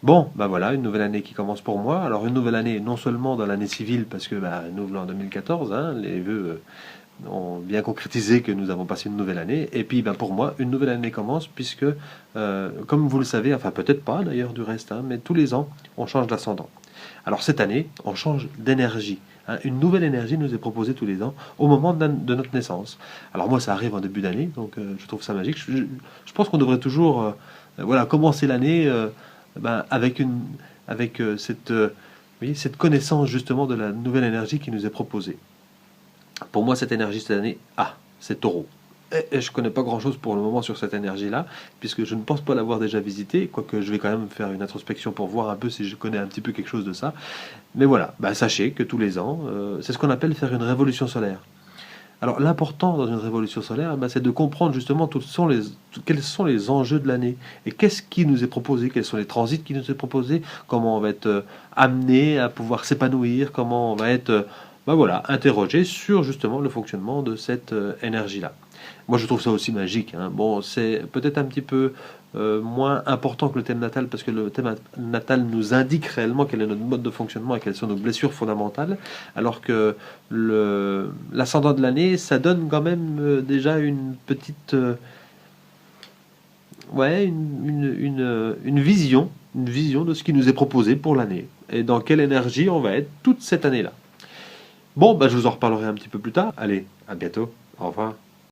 Bon, bah voilà, une nouvelle année qui commence pour moi. Alors une nouvelle année, non seulement dans l'année civile, parce que bah, nous voilà en 2014, hein, les vœux ont bien concrétisé que nous avons passé une nouvelle année. Et puis bah, pour moi, une nouvelle année commence, puisque, comme vous le savez, enfin peut-être pas d'ailleurs du reste, hein, mais tous les ans, on change d'ascendant. Alors cette année, on change d'énergie, hein. Une nouvelle énergie nous est proposée tous les ans au moment de notre naissance. Alors moi, ça arrive en début d'année, donc je trouve ça magique. Je pense qu'on devrait toujours voilà, commencer l'année ben, avec cette, vous voyez, cette connaissance justement de la nouvelle énergie qui nous est proposée. Pour moi, cette énergie cette année, c'est taureau. Et je ne connais pas grand-chose pour le moment sur cette énergie-là, puisque je ne pense pas l'avoir déjà visitée, quoique je vais quand même faire une introspection pour voir un peu si je connais un petit peu quelque chose de ça. Mais voilà, bah, sachez que tous les ans, c'est ce qu'on appelle faire une révolution solaire. Alors l'important dans une révolution solaire, bah, c'est de comprendre justement quels sont les enjeux de l'année et qu'est-ce qui nous est proposé, quels sont les transits qui nous est proposé, comment on va être amené à pouvoir s'épanouir, comment on va être bah, voilà, interrogé sur justement le fonctionnement de cette énergie-là. Moi, je trouve ça aussi magique, hein. Bon, c'est peut-être un petit peu moins important que le thème natal parce que le thème natal nous indique réellement quel est notre mode de fonctionnement et quelles sont nos blessures fondamentales, alors que l'ascendant de l'année, ça donne quand même déjà une petite, ouais, une vision de ce qui nous est proposé pour l'année et dans quelle énergie on va être toute cette année-là. Bon, bah, je vous en reparlerai un petit peu plus tard. Allez, à bientôt. Au revoir.